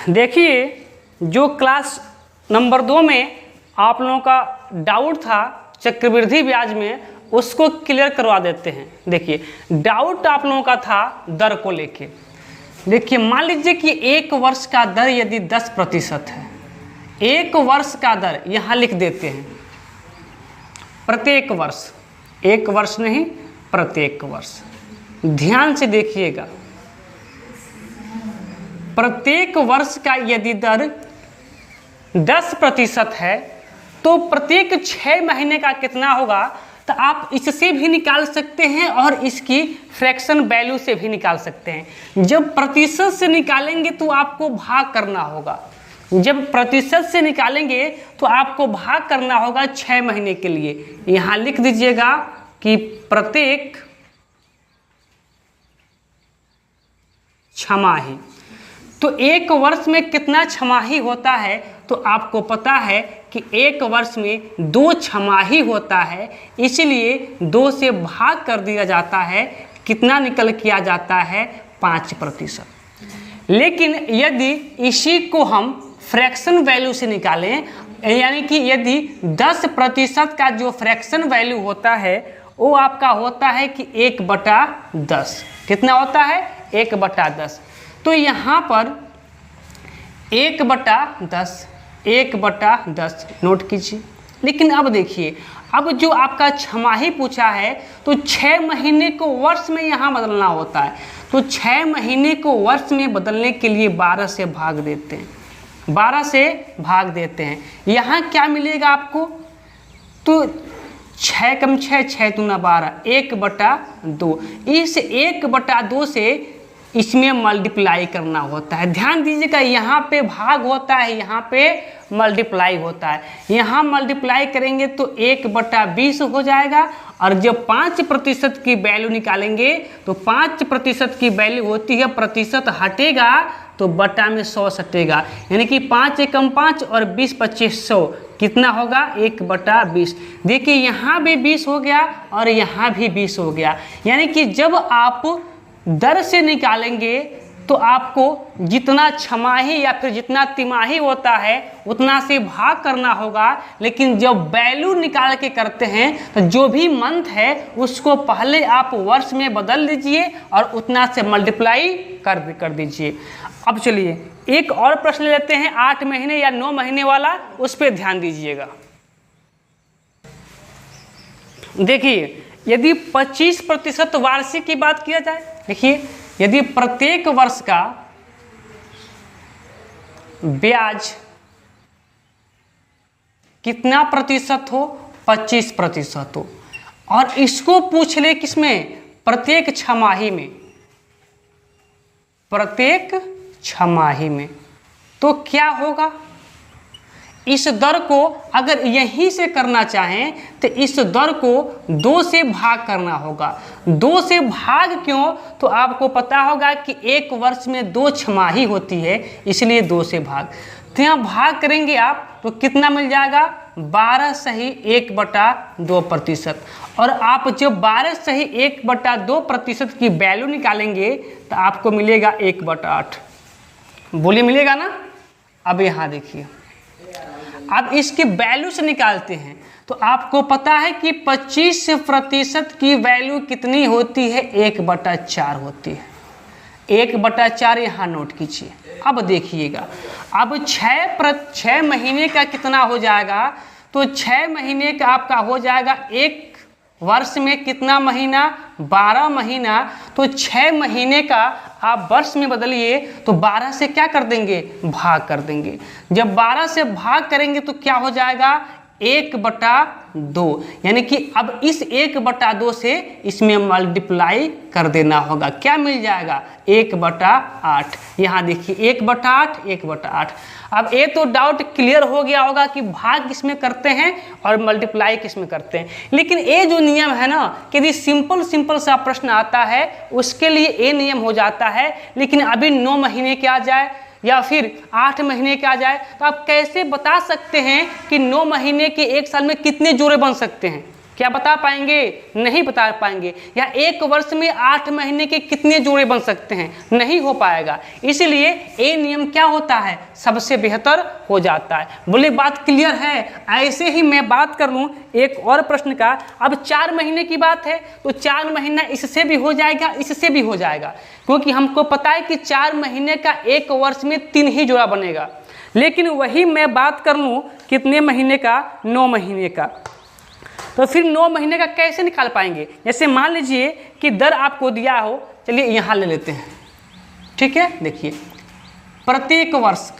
देखिए, जो class number 2 में आप लोगों का डाउट था चक्रवृद्धि ब्याज में, उसको क्लियर करवा देते हैं। देखिए, डाउट आप लोगों का था दर को लेके। देखिए, मान लीजिए कि 1 वर्ष का दर यदि 10% है, 1 वर्ष का दर यहाँ लिख देते हैं, प्रत्येक वर्ष, 1 वर्ष नहीं प्रत्येक वर्ष। ध्यान से देखिएगा, प्रत्येक वर्ष का यदि दर 10% है तो प्रत्येक 6 महीने का कितना होगा, तो आप इससे भी निकाल सकते हैं और इसकी फ्रैक्शन वैल्यू से भी निकाल सकते हैं। जब प्रतिशत से निकालेंगे तो आपको भाग करना होगा, जब प्रतिशत से निकालेंगे तो आपको भाग करना होगा 6 महीने के लिए। यहाँ लिख दीजिएगा कि प्रत्येक छमाही। तो 1 वर्ष में कितना छमाही होता है, तो आपको पता है कि 1 वर्ष में 2 छमाही होता है, इसलिए 2 से भाग कर दिया जाता है। कितना निकल के आ जाता है, 5%। लेकिन यदि इसी को हम फ्रैक्शन वैल्यू से निकालें, यानी कि यदि 10% का जो फ्रैक्शन वैल्यू होता है वो आपका होता है कि 1/10। कितना होता है, 1/10। तो यहाँ पर 1/10, 1/10 नोट कीजिए। लेकिन अब देखिए, अब जो आपका छमाही पूछा है तो 6 महीने को वर्ष में यहाँ बदलना होता है। तो 6 महीने को वर्ष में बदलने के लिए 12 से भाग देते हैं, 12 से भाग देते हैं। यहाँ क्या मिलेगा आपको, तो 6 कम 6, 6 दूना 12, 1/2। इस 1/2 से इसमें मल्टीप्लाई करना होता है। ध्यान दीजिएगा, यहाँ पे भाग होता है, यहाँ पे मल्टीप्लाई होता है। यहाँ मल्टीप्लाई करेंगे तो 1/20 हो जाएगा। और जब 5% की वैल्यू निकालेंगे तो 5% की वैल्यू होती है, प्रतिशत हटेगा तो बटा में 100 सटेगा, यानी कि 5 एकम 5 और 20 25 100 कितना होगा, 1/20। देखिए, यहाँ भी 20 हो गया और यहाँ भी 20 हो गया। यानी कि जब आप दर से निकालेंगे तो आपको जितना छमाही या फिर जितना तिमाही होता है उतना से भाग करना होगा। लेकिन जब वैल्यू निकाल के करते हैं तो जो भी मंथ है उसको पहले आप वर्ष में बदल लीजिए और उतना से मल्टीप्लाई कर दीजिए। अब चलिए एक और प्रश्न लेते हैं, 8 महीने या 9 महीने वाला, उस पर ध्यान दीजिएगा। देखिए, यदि 25% वार्षिक की बात किया जाए, देखिए यदि प्रत्येक वर्ष का ब्याज कितना प्रतिशत हो, 25% हो, और इसको पूछ ले किसमें, प्रत्येक छमाही में, प्रत्येक छमाही में, तो क्या होगा। इस दर को अगर यहीं से करना चाहें तो इस दर को 2 से भाग करना होगा। 2 से भाग क्यों, तो आपको पता होगा कि 1 वर्ष में 2 छमाही होती है, इसलिए 2 से भाग। तो यहाँ भाग करेंगे आप तो कितना मिल जाएगा, 12 सही 1/2%। और आप जब 12 सही 1/2% की वैल्यू निकालेंगे तो आपको मिलेगा 1/8। बोलिए, मिलेगा ना। अब यहाँ देखिए, अब इसकी वैल्यू से निकालते हैं तो आपको पता है कि 25% की वैल्यू कितनी होती है, 1/4 होती है। 1/4 यहाँ नोट कीजिए। अब देखिएगा, अब 6 महीने का कितना हो जाएगा, तो 6 महीने का आपका हो जाएगा, 1 वर्ष में कितना महीना, 12 महीना। तो 6 महीने का आप वर्ष में बदलिए तो 12 से क्या कर देंगे, भाग कर देंगे। जब 12 से भाग करेंगे तो क्या हो जाएगा, 1/2। यानी कि अब इस 1/2 से इसमें मल्टीप्लाई कर देना होगा। क्या मिल जाएगा, 1/8। यहाँ देखिए 1/8, 1/8। अब ये तो डाउट क्लियर हो गया होगा कि भाग किसमें करते हैं और मल्टीप्लाई किसमें करते हैं। लेकिन ये जो नियम है ना, कि यदि सिंपल सा प्रश्न आता है उसके लिए ये नियम हो जाता है। लेकिन अभी 9 महीने के आ जाए या फिर 8 महीने के आ जाए तो आप कैसे बता सकते हैं कि 9 महीने के 1 साल में कितने जोड़े बन सकते हैं, क्या बता पाएंगे? नहीं बता पाएंगे। या एक वर्ष में 8 महीने के कितने जोड़े बन सकते हैं? नहीं हो पाएगा। इसलिए ए नियम क्या होता है? सबसे बेहतर हो जाता है। बोले बात क्लियर है? ऐसे ही मैं बात कर लूँ एक और प्रश्न का। अब 4 महीने की बात है तो 4 महीना इससे भी हो जाएगा, इससे भी हो जाएगा, क्योंकि हमको पता है कि 4 महीने का एक वर्ष में 3 ही जोड़ा बनेगा। लेकिन वही मैं बात कर लूँ कितने महीने का? 9 महीने का। तो फिर 9 महीने का कैसे निकाल पाएंगे? जैसे मान लीजिए कि दर आपको दिया हो, चलिए यहाँ ले लेते हैं, ठीक है। देखिए प्रत्येक वर्ष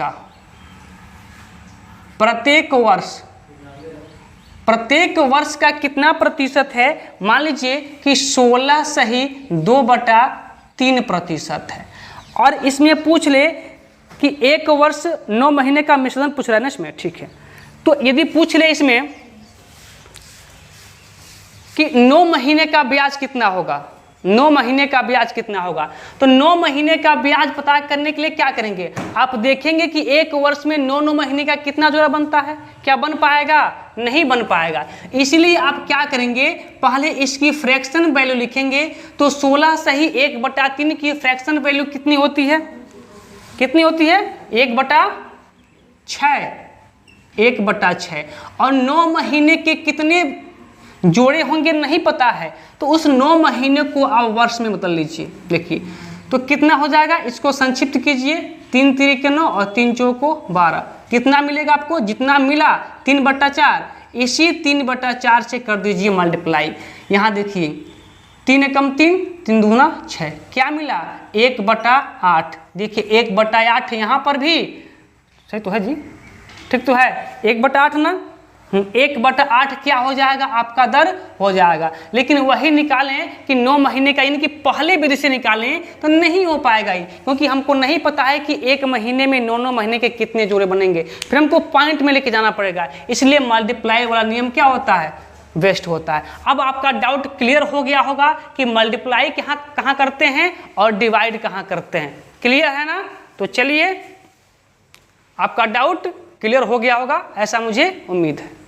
का कितना प्रतिशत है? मान लीजिए कि 16 सही 2/3% है। और इसमें पूछ ले कि एक वर्ष 9 महीने का मिश्रण पूछ रहा है ना इसमें, ठीक है। तो यदि पूछ ले इसमें कि 9 महीने का ब्याज कितना होगा, 9 महीने का ब्याज कितना होगा, तो 9 महीने का ब्याज पता करने के लिए क्या करेंगे? आप देखेंगे कि एक वर्ष में 9 महीने का कितना जोड़ा बनता है। क्या बन पाएगा? नहीं बन पाएगा। इसलिए आप क्या करेंगे? पहले इसकी फ्रैक्शन वैल्यू लिखेंगे। तो 16 सही 1/3 की फ्रैक्शन वैल्यू कितनी होती है? कितनी होती है? 1/6। और 9 महीने के कितने जोड़े होंगे नहीं पता है, तो उस 9 महीने को आप वर्ष में बदल लीजिए। देखिए तो कितना हो जाएगा, इसको संक्षिप्त कीजिए। 3 तिरिक 9 और 3 चौको 12। कितना मिलेगा आपको? जितना मिला 3/4, इसी 3/4 से कर दीजिए मल्टीप्लाई। यहाँ देखिए 3 एकम 3, 3 दूना 6, क्या मिला? 1/8। देखिए 1/8 यहाँ पर भी सही तो है जी, ठीक तो है, 1/8 ना। 1/8 क्या हो जाएगा? आपका दर हो जाएगा। लेकिन वही निकालें कि 9 महीने का, यानी कि पहले विधि से निकालें तो नहीं हो पाएगा ही, क्योंकि हमको नहीं पता है कि एक महीने में 9 महीने के कितने जोड़े बनेंगे। फिर हमको पॉइंट में लेके जाना पड़ेगा। इसलिए मल्टीप्लाई वाला नियम क्या होता है? वेस्ट होता है। अब आपका डाउट क्लियर हो गया होगा कि मल्टीप्लाई कहाँ करते हैं और डिवाइड कहाँ करते हैं। क्लियर है ना? तो चलिए आपका डाउट क्लियर हो गया होगा, ऐसा मुझे उम्मीद है।